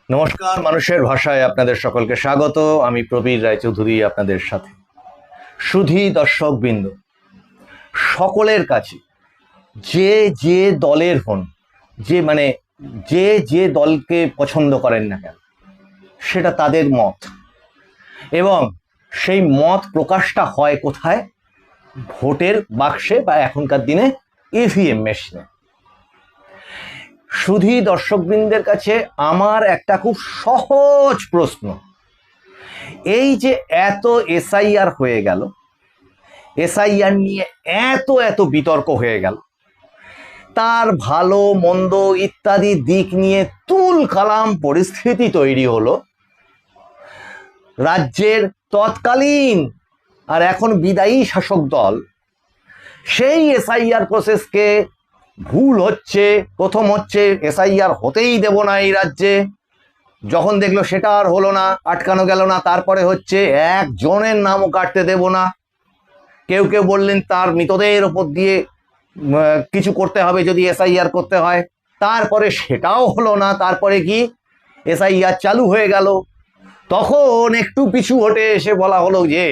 নমস্কার, মানুষের ভাষায় আপনাদের সকলকে স্বাগত। আমি প্রবীর রায়চৌধুরী আপনাদের সাথে। সুধী দর্শকবৃন্দ, সকলের কাছে যে যে দলের হন, যে যে দলকে পছন্দ করেন না কেন, সেটা তাদের মত, এবং সেই মত প্রকাশটা হয় কোথায়? ভোটের বাক্সে বা এখনকার দিনে ইভিএম মেশিনে। সুধী দর্শকবৃন্দের কাছে আমার একটা খুব সহজ প্রশ্ন, এই যে এত এসআইআর হয়ে গেল, এসআইআর নিয়ে এত এত বিতর্ক হয়ে গেল, তার ভালো মন্দ ইত্যাদি দিক নিয়ে তুল কালাম পরিস্থিতি তৈরি হলো, রাজ্যের তৎকালীন আর এখন বিদায়ী শাসক দল সেই এসআইআর প্রসেসকে ভুল হচ্ছে, প্রথম হচ্ছে এসআইআর হতেই দেব না এই রাজ্যে, যখন দেখলো সেটা আর হলো না, আটকানো গেল না, তারপরে হচ্ছে একজনের নামও কাটতে দেব না। কেউ কেউ বললেন তার মৃতদেহের ওপর দিয়ে কিছু করতে হবে যদি এসআইআর করতে হয়, তারপরে সেটাও হলো না, তারপরে কি এসআইআর চালু হয়ে গেল। তখন একটু পিছু হটে এসে বলা হলো যে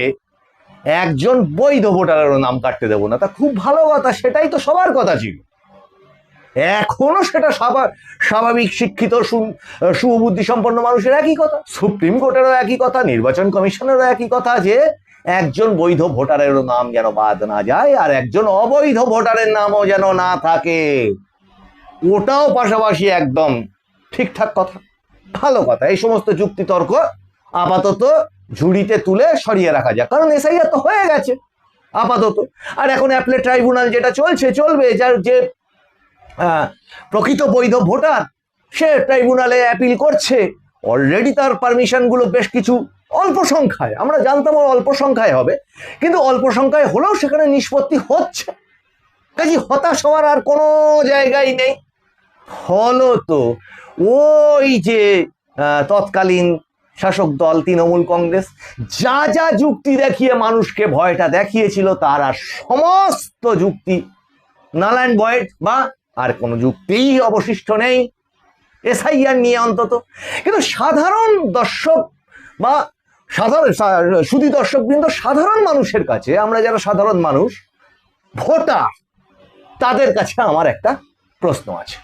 একজন বৈধ ভোটারেরও নাম কাটতে দেব না। তা খুব ভালো কথা, সেটাই তো সবার কথা ছিল, এখনো সেটা স্বাভাবিক শিক্ষিত সুবুদ্ধি সম্পন্ন মানুষের একই কথা, সুপ্রিম কোর্টেরও একই কথা, নির্বাচন কমিশনেরও একই কথা, যে একজন বৈধ ভোটারেরও নাম যেন বাদ না যায় আর একজন অবৈধ ভোটারের নামও যেন না থাকে। ওটাও পাশাপাশি একদম ঠিকঠাক কথা, ভালো কথা। এই সমস্ত যুক্তিতর্ক আপাতত ঝুড়িতে তুলে সরিয়ে রাখা যাক, কারণ এসআইআর তো হয়ে গেছে আপাতত। আর এখন অ্যাপেলেট ট্রাইব্যুনাল যেটা চলবে, যার যে প্রকৃত বৈধ ভোটার, সে ট্রাইব্যুনালে অ্যাপিল করছে, অলরেডি তার পারমিশনগুলো বেশ কিছু অল্প সংখ্যায়, আমরা জানতাম অল্প সংখ্যায় হবে, কিন্তু অল্প সংখ্যায় হলেও সেখানে নিষ্পত্তি হচ্ছে, কাজে হতাশ হওয়ার আর কোনো জায়গায় নেই। ফলত ওই যে তৎকালীন শাসক দল তৃণমূল কংগ্রেস যা যা যুক্তি দেখিয়ে মানুষকে ভয়টা দেখিয়েছিল, তার আর সমস্ত যুক্তি নাল অ্যান্ড ভয়েড, বা আর কোনো যুক্তিই অবশিষ্ট নেই এসআইআর নিয়ে অন্তত। কিন্তু সাধারণ দর্শক বা সুধী দর্শকবৃন্দ, সাধারণ মানুষের কাছে, আমরা যারা সাধারণ মানুষ ভোটার, তাদের কাছে আমার একটা প্রশ্ন আছে।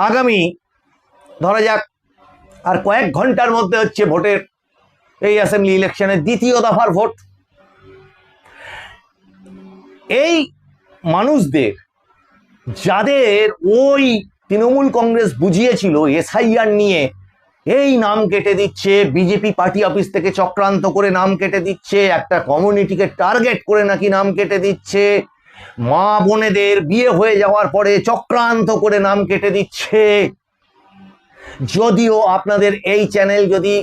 আগামী ধরা যাক আর কয়েক ঘন্টার মধ্যে হচ্ছে ভোটের, এই অ্যাসেম্বলি ইলেকশনের দ্বিতীয় দফার ভোট। এই মানুষদের, যাদের ওই তৃণমূল কংগ্রেস বুঝিয়েছিল এসআইআর নিয়ে এই নাম কেটে দিচ্ছে, বিজেপি পার্টি অফিস থেকে চক্রান্ত করে নাম কেটে দিচ্ছে, একটা কমিউনিটিকে টার্গেট করে নাকি নাম কেটে দিচ্ছে, মা বোনেদের বিয়ে হয়ে যাওয়ার পরে চক্রান্ত করে নাম কেটে দিচ্ছে। যদিও আপনাদের এই চ্যানেল, যদি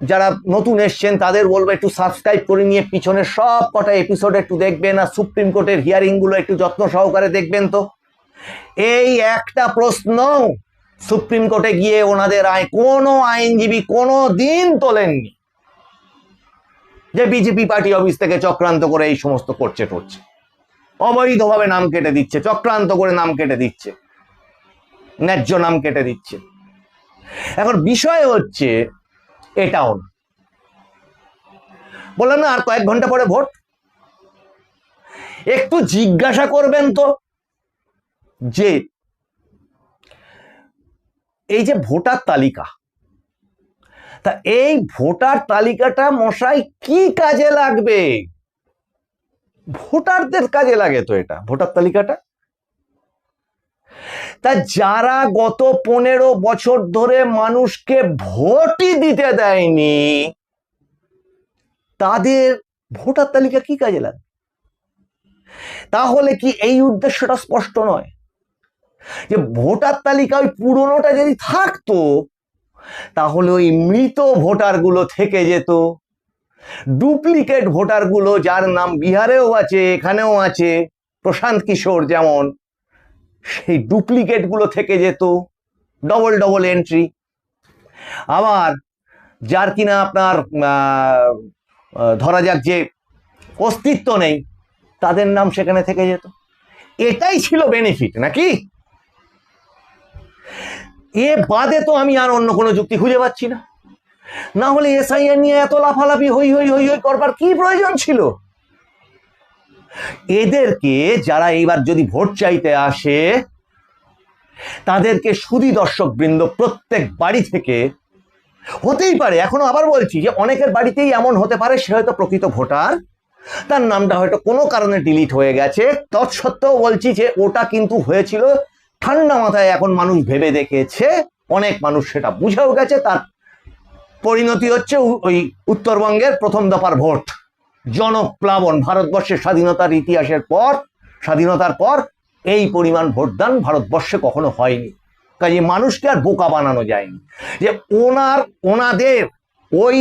যারা নতুন এসছেন তাদের বলবো একটু সাবস্ক্রাইব করে নিয়ে পিছনের সব কটা এপিসোড একটু দেখবেন, আর সুপ্রিম কোর্টের হিয়ারিংগুলো একটু যত্ন সহকারে দেখবেন। তো এই একটা প্রশ্ন সুপ্রিম কোর্টে গিয়ে ওনাদের কোনো আইনজীবী কোনো দিন তোলেননি, যে বিজেপি পার্টি অফিস থেকে চক্রান্ত করে এই সমস্ত করছে, অবৈধভাবে নাম কেটে দিচ্ছে, চক্রান্ত করে নাম কেটে দিচ্ছে, ন্যায্য নাম কেটে দিচ্ছে। এখন বিষয় হচ্ছে এটাও না, বললাম না আর কয়েক ঘন্টা পরে ভোট, একটু জিজ্ঞাসা করবেন তো যে এই যে ভোটার তালিকা, তা এই ভোটার তালিকাটা মশাই কি কাজে লাগবে? ভোটারদের কাজে লাগে তো এটা, ভোটার তালিকাটা। তা যারা গত 15 বছর ধরে মানুষকে ভোটই দিতে দেয়নি, তাদের ভোটার তালিকা কি কাজে লাগে? তাহলে কি এই উদ্দেশ্যটা স্পষ্ট নয় যে ভোটার তালিকা ওই পুরনোটা যদি থাকতো, তাহলে ওই মৃত ভোটারগুলো থেকে যেত, ডুপ্লিকেট ভোটারগুলো, যার নাম বিহারেও আছে এখানেও আছে, প্রশান্ত কিশোর যেমন, সেই ডুপ্লিকেটগুলো থেকে যেত, ডবল ডবল এন্ট্রি। আবার যার কিনা আপনার ধরা যাক যে অস্তিত্ব নেই, তাদের নাম সেখানে থেকে যেত। এটাই ছিল বেনিফিট নাকি? এ বাদে তো আমি আর অন্য কোনো যুক্তি খুঁজে পাচ্ছি না। না হলে এসআইআর নিয়ে এত লাফালাফি হই হই হই হই করবার কি প্রয়োজন ছিল? এদেরকে যারা এইবার যদি ভোট চাইতে আসে তাদেরকে সুধী দর্শক বৃন্দ প্রত্যেক বাড়ি থেকে, হতেই পারে, এখনো আবার বলছি যে অনেকের বাড়িতেই এমন হতে পারে সে হয়তো প্রকৃত ভোটার, তার নামটা হয়তো কোনো কারণে ডিলিট হয়ে গেছে, তৎসত্ত্বেও বলছি যে ওটা কিন্তু হয়েছিল ঠান্ডা মাথায়। এখন মানুষ ভেবে দেখেছে, অনেক মানুষ সেটা বুঝেও গেছে, তার পরিণতি হচ্ছে ওই উত্তরবঙ্গের প্রথম দফার ভোট, জনপ্লাবন। ভারতবর্ষের স্বাধীনতার ইতিহাসের পর, স্বাধীনতার পর এই পরিমাণ ভোটদান ভারতবর্ষে কখনো হয়নি। কাজে মানুষকে আর বোকা বানানো যায়নি যে ওনাদের ওই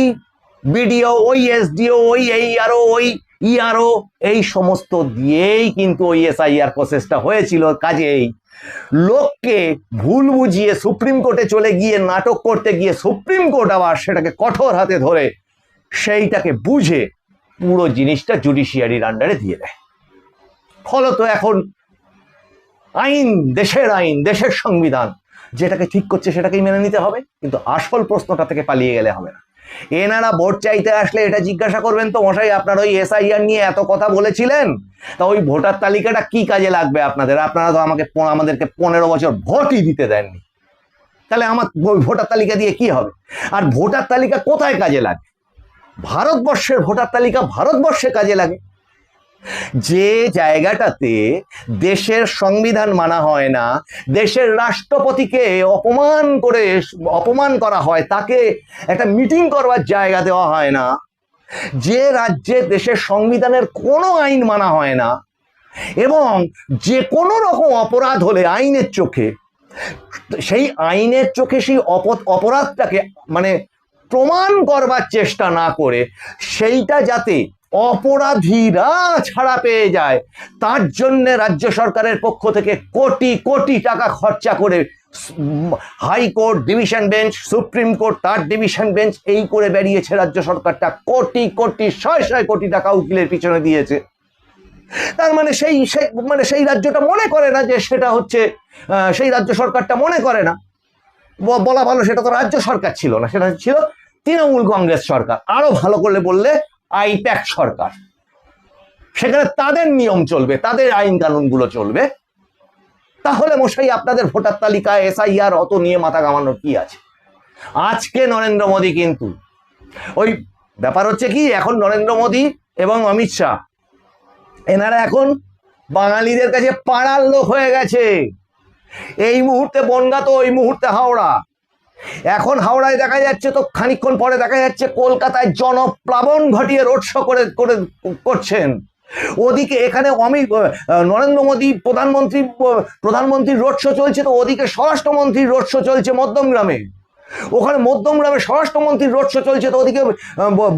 বিডিও, ওই এসডিও, ওই এইআরও, ওই ইআরও, এই সমস্ত দিয়েই কিন্তু ওই এসআইআর প্রসেসটা হয়েছিল। কাজেই লোককে ভুল বুঝিয়ে সুপ্রিম কোর্টে চলে গিয়ে নাটক করতে গিয়ে সুপ্রিম কোর্ট আবার সেটাকে কঠোর হাতে ধরে সেইটাকে বুঝে পুরো জিনিসটা জুডিশিয়ারির আন্ডারে দিয়ে দেয়। ফলত এখন আইন, দেশের আইন, দেশের সংবিধান যেটাকে ঠিক করছে সেটাকেই মেনে নিতে হবে, কিন্তু আসল প্রশ্নটা থেকে পালিয়ে গেলে হবে না। এনারা ভোট চাইতে আসলে এটা জিজ্ঞাসা করবেন, তো মশাই আপনার ওই এসআইআর নিয়ে এত কথা বলেছিলেন, তা ওই ভোটার তালিকাটা কি কাজে লাগবে আপনাদের? আপনারা তো আমাদেরকে 15 বছর ভোটই দিতে দেননি, তাহলে আমার ভোটার তালিকা দিয়ে কি হবে? আর ভোটার তালিকা কোথায় কাজে লাগে? ভারতবর্ষের ভোটার তালিকা ভারতবর্ষে কাজে লাগে। যে জায়গাটাতে দেশের সংবিধান মানা হয় না, দেশের রাষ্ট্রপতিকে অপমান করা হয়, তাকে একটা মিটিং করবার জায়গা দেওয়া হয় না, যে রাজ্যে দেশের সংবিধানের কোনো আইন মানা হয় না, এবং যে কোনো রকম অপরাধ হলে আইনের চোখে সেই অপরাধটাকে মানে প্রমাণ করবার চেষ্টা না করে সেইটা যাতে অপরাধীরা ছাড়া পেয়ে যায়, তার জন্য রাজ্য সরকারের পক্ষ থেকে কোটি কোটি টাকা খরচা করে high court, division bench, supreme court, তার ডিভিশন বেঞ্চ, এই করে বেরিয়েছে রাজ্য সরকারটা। কোটি কোটি, শয় কোটি টাকা উকিলের পিছনে দিয়েছে। তার মানে সেই রাজ্যটা মনে করে না যে সেটা হচ্ছে, সেই রাজ্য সরকারটা মনে করে না, বলা ভালো সেটা তো রাজ্য সরকার ছিল না, সেটা ছিল তৃণমূল কংগ্রেস সরকার, আরো ভালো করে বললে আইপ্যাক সরকার। সেখানে তাদের নিয়ম চলবে, তাদের আইন কানুনগুলো চলবে। তাহলে মশাই আপনাদের ভোটার তালিকায় এসআইআর অত নিয়ে মাথা ঘামানোর কি আছে? আজকে নরেন্দ্র মোদী কিন্তু ওই ব্যাপার হচ্ছে কি, এখন নরেন্দ্র মোদী এবং অমিত শাহ এনারা এখন বাঙালিদের কাছে পাড়ার লোক হয়ে গেছে। এই মুহূর্তে বনগাঁ তো ওই মুহূর্তে হাওড়া। এখন হাওড়ায় দেখা যাচ্ছে, তো খানিকক্ষণ পরে দেখা যাচ্ছে কলকাতায় জনপ্লাবন ঘটিয়ে রোড শো করছেন। ওদিকে এখানে নরেন্দ্র মোদী প্রধানমন্ত্রীর রোড শো চলছে, তো ওদিকে স্বরাষ্ট্রমন্ত্রীর রোড শো চলছে মধ্যমগ্রামে। ওখানে মধ্যমগ্রামে স্বরাষ্ট্রমন্ত্রীর রোড শো চলছে, তো ওদিকে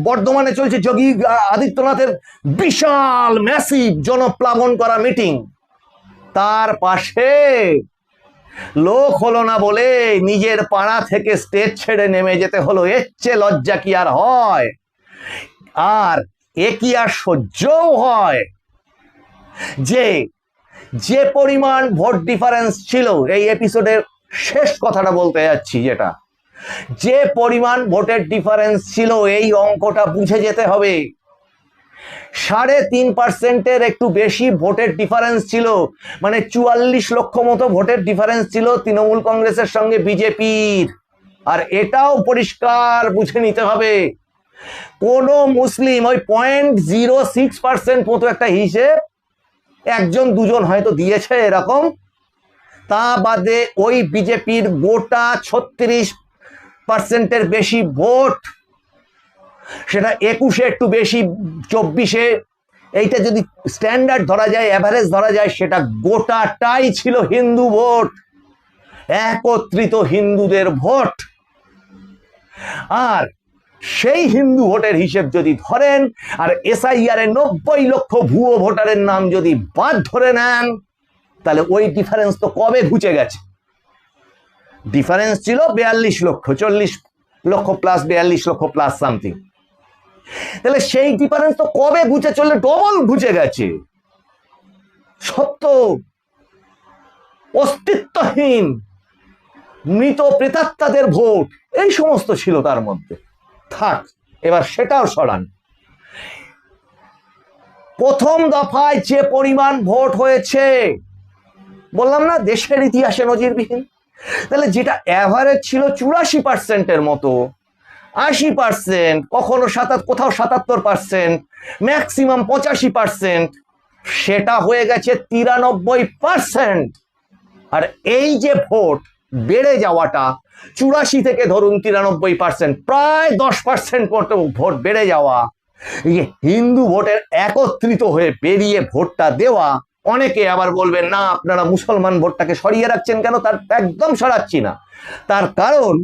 বর্ধমানে চলছে যোগী আদিত্যনাথের বিশাল ম্যাসিভ জনপ্লাবন করা মিটিং। তার পাশে লোক হলো না বলে নিজের পাড়া থেকে স্টেজ ছেড়ে নেমে যেতে হলো। এর চেয়ে লজ্জা কি আর হয়? আর এ কি আর সহ্যও হয় যে পরিমাণ ভোট ডিফারেন্স ছিল? এই এপিসোডের শেষ কথাটা বলতে যাচ্ছি, যেটা যে পরিমাণ ভোটের ডিফারেন্স ছিল, এই অঙ্কটা বুঝে যেতে হবে। 3.5% একটু বেশি ভোটের ডিফারেন্স ছিল, মানে 44 লক্ষ মতো ভোটের ডিফারেন্স ছিল তৃণমূল কংগ্রেসের সঙ্গে বিজেপির। আর এটাও পরিষ্কার বুঝে নিতে হবে, কোন মুসলিম ওই 0.06% মতো একটা হিসেব, একজন দুজন হয়তো দিয়েছে এরকম, তা বাদে ওই বিজেপির গোটা 36%-এর বেশি ভোট, সেটা 21-এ একটু বেশি, 24-এ, এইটা যদি স্ট্যান্ডার্ড ধরা যায়, অ্যাভারেজ ধরা যায়, সেটা গোটাটাই ছিল হিন্দু ভোট, একত্রিত হিন্দুদের ভোট। আর সেই হিন্দু ভোটের হিসেব যদি ধরেন, আর এসআইআর এ 90 লক্ষ ভুয়ো ভোটারের নাম যদি বাদ ধরে নেন, তাহলে ওই ডিফারেন্স তো কবে ঘুচে গেছে। ডিফারেন্স ছিল 42 লক্ষ, 40 লক্ষ প্লাস 42 লক্ষ প্লাস সামথিং। তাহলে সেই ডিফারেন্স তো কবে ঘুচে চললে ডবল ঘুচে গেছে। সত্য অস্তিত্বহীন মৃত প্রেতাত্মাদের ভোট, এই সমস্ত ছিল তার মধ্যে। থাক, এবার সেটাও সরান। প্রথম দফায় যে পরিমাণ ভোট হয়েছে, বললাম না দেশের ইতিহাসে নজিরবিহীন। তাহলে যেটা অ্যাভারেজ ছিল 84%-এর মতো, 80%, কখনো কোথাও 77%, ম্যাক্সিমাম 85%, সেটা হয়ে গেছে 93%। আর এই যে ভোট বেড়ে যাওয়াটা, 84 থেকে ধরুন 93%, প্রায় 10% মতো ভোট বেড়ে যাওয়া, এই হিন্দু ভোটের একত্রিত হয়ে বেরিয়ে ভোটটা দেওয়া। অনেকে আবার বলবেন না আপনারা মুসলমান ভোটটাকে সরিয়ে রাখছেন কেন, তার একদম সরাচ্ছি না। তার কারণ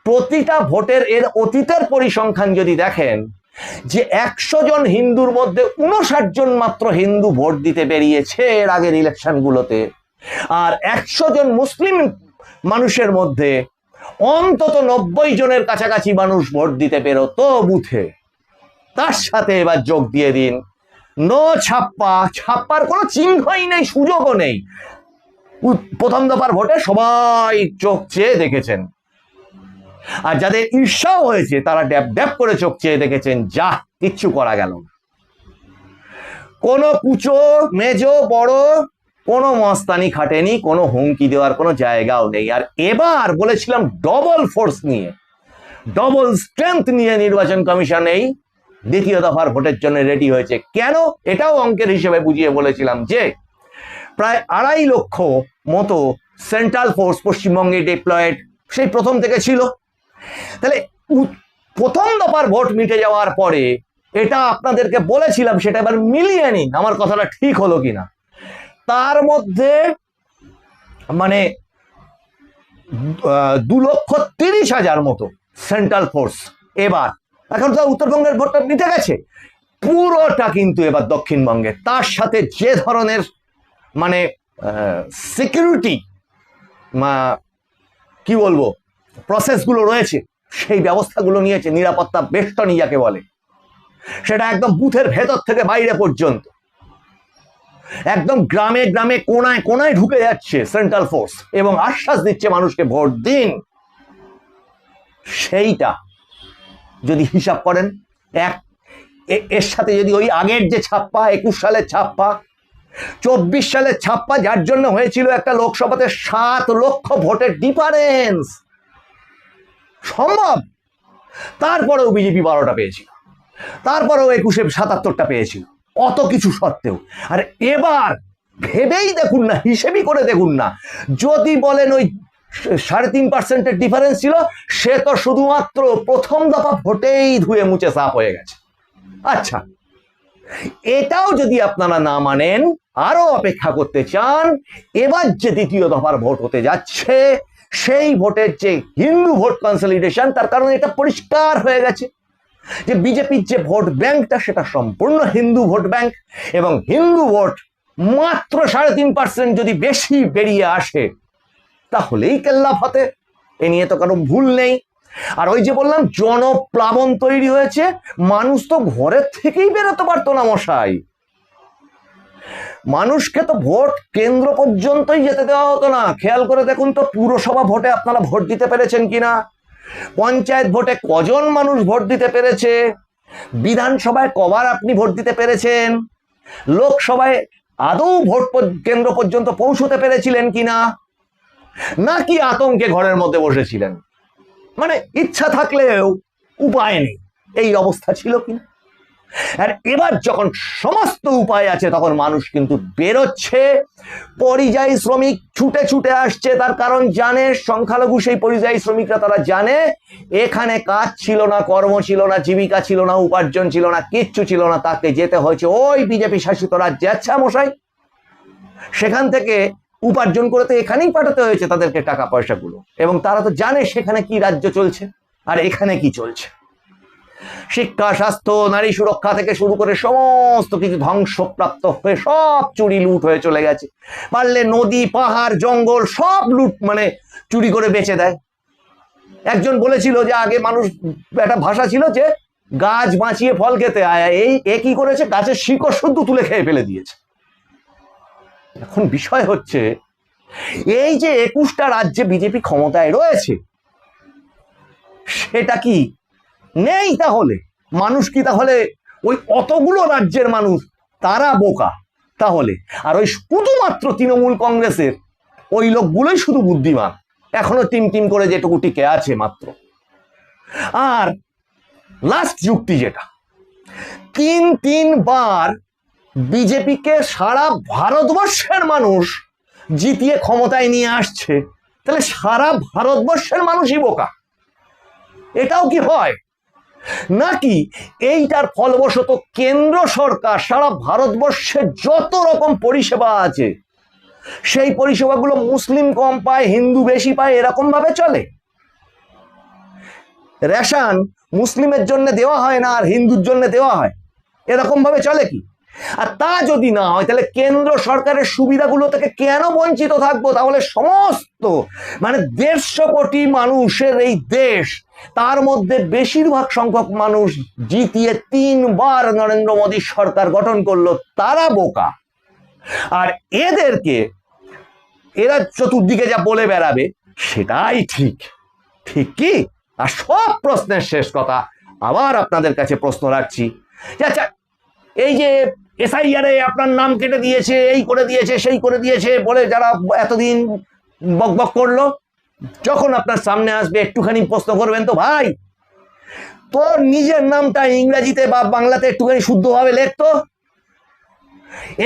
প্রতিটা ভোটের এর অতীতের পরিসংখ্যান যদি দেখেন, যে 100 জন হিন্দুর মধ্যে 59 জন মাত্র হিন্দু ভোট দিতে বেরিয়েছে এর আগের ইলেকশনগুলোতে, আর 100 জন মুসলিম মানুষের মধ্যে অন্তত 90 জনের কাছাকাছি মানুষ ভোট দিতে বেরোতো বুথে। তার সাথে এবার যোগ দিয়ে দিন নো ছাপ্পা, ছাপ্পার কোনো চিহ্নই নেই, সুযোগও নেই। প্রথম দফার ভোটে সবাই চোখ চেয়ে দেখেছেন, আর যাদের ঈর্ষাও হয়েছে তারা ড্যাব ড্যাব করে চোখ চেয়ে দেখেছেন, যা কিচ্ছু করা গেল না। কোনো কুচো মেজো বড় কোনো মস্তানি খাটেনি, কোনো হুমকি দেওয়ার কোনো জায়গাও নেই। আর এবার বলেছিলাম ডবল ফোর্স নিয়ে, ডবল স্ট্রেংথ নিয়ে নির্বাচন কমিশন এই দ্বিতীয় দফার ভোটের জন্য রেডি হয়েছে। কেন? এটাও অঙ্কের হিসেবে বুঝিয়ে বলেছিলাম যে প্রায় 2.5 লক্ষ মতো সেন্ট্রাল ফোর্স পশ্চিমবঙ্গে ডিপ্লয়েড সেই প্রথম থেকে ছিল। তাহলে প্রথম দফার ভোট মিটে যাওয়ার পরে, এটা আপনাদেরকে বলেছিলাম, সেটা এবার মিলিয়ে নিন আমার কথাটা ঠিক হলো কিনা। তার মধ্যে মানে 2,30,000 মতো সেন্ট্রাল ফোর্স এবার, এখন তো উত্তরবঙ্গের ভোটটা মিটে গেছে, পুরোটা কিন্তু এবার দক্ষিণবঙ্গে। তার সাথে যে ধরনের মানে সিকিউরিটি কি বলবো প্রসেসগুলো রয়েছে, সেই ব্যবস্থাগুলো নিয়েছে, নিরাপত্তা বেষ্টনী যাকে বলে, সেটা একদম বুথের ভেতর থেকে বাইরে পর্যন্ত, একদম গ্রামে গ্রামে কোনায় কোনায় ঢুকে যাচ্ছে সেন্ট্রাল ফোর্স এবং আশ্বাস দিচ্ছে মানুষকে ভোট দিন। সেইটা যদি হিসাব করেন, এর সাথে যদি ওই আগের যে ছাপ্পা, 21 সালের ছাপ্পা, 24 সালের ছাপ্পা, যার জন্য হয়েছিল একটা লোকসভাতে 7 লক্ষ ভোটের ডিফারেন্স, সম্ভব? তারপরেও বিজেপি 12টা পেয়েছিল, তারপরেও 21-এ 77টা পেয়েছিল, অত কিছু সত্ত্বেও। আর এবার ভেবেই দেখুন না, হিসেবই করে দেখুন না, যদি বলেন ওই 3.5% ডিফারেন্স ছিল, সে তো শুধুমাত্র প্রথম দফা ভোটেই ধুয়ে মুছে সাফ হয়ে গেছে। আচ্ছা, এটাও যদি আপনারা না মানেন, আরো অপেক্ষা করতে চান, এবার যে দ্বিতীয় দফার ভোট হতে যাচ্ছে, সেই ভোটের যে হিন্দু ভোট কনসলিডেশন, তার কারণ এটা পরিষ্কার হয়ে গেছে যে বিজেপির যে ভোট ব্যাংকটা, সেটা সম্পূর্ণ হিন্দু ভোট ব্যাংক, এবং হিন্দু ভোট মাত্র 3.5% যদি বেশি বেরিয়ে আসে, তাহলেই কেল্লা ফতে, এ নিয়ে তো কারো ভুল নেই। আর ওই যে বললাম জনপ্লাবন তৈরি হয়েছে, মানুষ তো ঘরের থেকেই বেরোতে পারতো না মশাই, মানুষকে তো ভোট কেন্দ্র পর্যন্তই যেতে দেওয়া হতো না। খেয়াল করে দেখুন তো, পুরসভা ভোটে আপনারা ভোট দিতে পেরেছেন কিনা, পঞ্চায়েত ভোটে কজন মানুষ ভোট দিতে পেরেছে, বিধানসভায় কবার আপনি ভোট দিতে পেরেছেন, লোকসভায় আদৌ ভোট কেন্দ্র পর্যন্ত পৌঁছতে পেরেছিলেন কিনা, নাকি আতঙ্কে ঘরের মধ্যে বসেছিলেন, মানে ইচ্ছা থাকলেও উপায় নেই, এই অবস্থা ছিল কিনা। আর এবার যখন সমস্ত উপায় আছে, তখন মানুষ কিন্তু বেরোচ্ছে, পরিযায়ী শ্রমিক ছুটে ছুটে আসছে, তার কারণ জানে, সংখ্যালঘু সেই পরিযায়ী শ্রমিকরা, তারা জানে এখানে কাজ ছিল না, কর্ম ছিল না, জীবিকা ছিল না, উপার্জন ছিল না, কিচ্ছু ছিল না, তাকে যেতে হয়েছে ওই বিজেপি শাসিত রাজ্যে। আচ্ছা মশাই, সেখান থেকে উপার্জন করে তো এখানেই পাঠাতে হয়েছে তাদেরকে টাকা পয়সাগুলো, এবং তারা তো জানে সেখানে কি রাজ্য চলছে আর এখানে কি চলছে। শিক্ষা, স্বাস্থ্য, নারী সুরক্ষা থেকে শুরু করে সমস্ত কিছু ধ্বংসপ্রাপ্ত হয়ে সব চুরি লুট হয়ে চলে গেছে। পারলে নদী, পাহাড়, জঙ্গল সব লুট মানে চুরি করে বেচে দেয়। একজন বলেছিল যে আগে মানুষ, একটা ভাষা ছিল যে গাছ বাঁচিয়ে ফল খেতে আয়, এই কি করেছে, গাছের শিকড় শুদ্ধ তুলে খেয়ে ফেলে দিয়েছে। এখন বিষয় হচ্ছে এই যে 21টা রাজ্যে বিজেপি ক্ষমতায় রয়েছে, সেটা কি নেই? তাহলে মানুষ কি তাহলে ওই অতগুলো রাজ্যের মানুষ তারা বোকা তাহলে? আর ওই শুধুমাত্র তৃণমূল কংগ্রেসের ওই লোকগুলোই শুধু বুদ্ধিমান, এখনো টিম টিম করে যেটুকু টিকে আছে মাত্র। আর লাস্ট যুক্তি যেটা, তিনবার বিজেপিকে সারা ভারতবর্ষের মানুষ জিতিয়ে ক্ষমতায় নিয়ে আসছে, তাহলে সারা ভারতবর্ষের মানুষই বোকা? এটাও কি হয়? নাকি এইটার ফলবশত কেন্দ্র সরকার সারা ভারতবর্ষে যত রকম পরিষেবা আছে সেই পরিষেবাগুলো মুসলিম কম পায়, হিন্দু বেশি পায়, এরকম ভাবে চলে? রেশন মুসলিমের জন্য দেওয়া হয় না আর হিন্দুর জন্য দেওয়া হয়, এরকম ভাবে চলে কি? আর তা যদি না হয় তাহলে কেন্দ্র সরকারের সুবিধাগুলো থেকে কেন বঞ্চিত থাকবো? তাহলে সমস্ত 150 কোটি মানুষের এই দেশ, তার মধ্যে বেশিরভাগ সংখ্যক মানুষ জিতিয়ে 3বার নরেন্দ্র মোদী সরকার গঠন করলো, তারা বোকা। আর এদেরকে এরা চতুর্দিকে যা বলে বেড়াবে সেটাই ঠিক। ঠিক কি? আর সব প্রশ্নের শেষ কথা, আবার আপনাদের কাছে প্রশ্ন রাখছি, আচ্ছা এই যে এসআইআর এ আপনার নাম কেটে দিয়েছে, এই করে দিয়েছে, সেই করে দিয়েছে বলে যারা এতদিন বকবক করলো, যখন আপনার সামনে আসবে একটুখানি প্রশ্ন করবেন তো, ভাই তোর নিজের নামটা ইংরেজিতে বা বাংলাতে একটুখানি শুদ্ধভাবে লেখতো।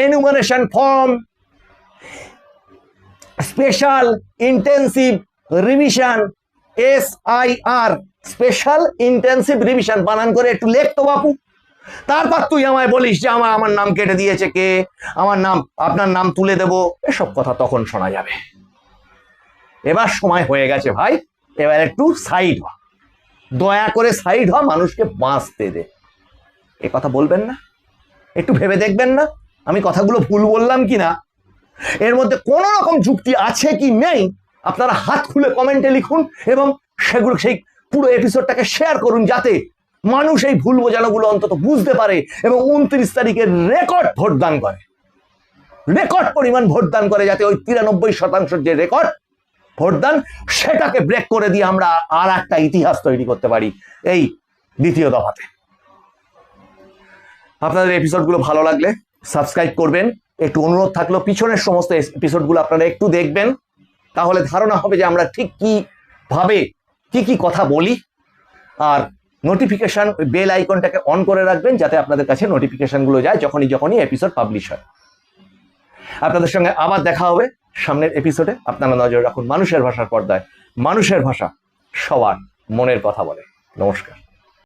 Enumeration form, special intensive revision, SIR, special intensive revision বানান করে একটু লেখতো বাপু। তারপর তুই আমায় বলিস যে আমার নাম কেটে দিয়েছে কে, আমার নাম, আপনার নাম তুলে দেব, এসব কথা তখন শোনা যাবে। এবার সময় হয়ে গেছে ভাই, এবার একটু সাইড হ, দয়া করে সাইড হ, মানুষকে বাঁচতে দে। এ কথা বলবেন না? একটু ভেবে দেখবেন না আমি কথাগুলো ভুল বললাম কিনা, এর মধ্যে কোনো রকম যুক্তি আছে কি নেই? আপনারা হাত খুলে কমেন্টে লিখুন এবং সেগুলো, সেই পুরো এপিসোডটাকে শেয়ার করুন, যাতে মানুষ এই ভুল বোঝানোগুলো অন্তত বুঝতে পারে এবং 29 তারিখে রেকর্ড ভোটদান করে, রেকর্ড পরিমাণ ভোটদান করে, যাতে ওই 93% যে রেকর্ড ভোটদান সেটাকে ব্রেক করে দিয়ে আমরা আর একটা ইতিহাস তৈরি করতে পারি এই দ্বিতীয় দফাতে। আপনাদের এপিসোডগুলো ভালো লাগলে সাবস্ক্রাইব করবেন। একটু অনুরোধ থাকলো পিছনের সমস্ত এপিসোডগুলো আপনারা একটু দেখবেন, তাহলে ধারণা হবে যে আমরা ঠিক কি ভাবে কি কথা বলি। আর নোটিফিকেশন, বেল আইকনটাকে অন করে রাখবেন যাতে আপনাদের কাছে নোটিফিকেশনগুলো যায় যখনই এপিসোড পাবলিশ হয়। আপনাদের সঙ্গে আবার দেখা হবে সামনের এপিসোডে। আপনারা নজর রাখুন মানুষের ভাষার পর্দায়। মানুষের ভাষা সবার মনের কথা বলে। নমস্কার।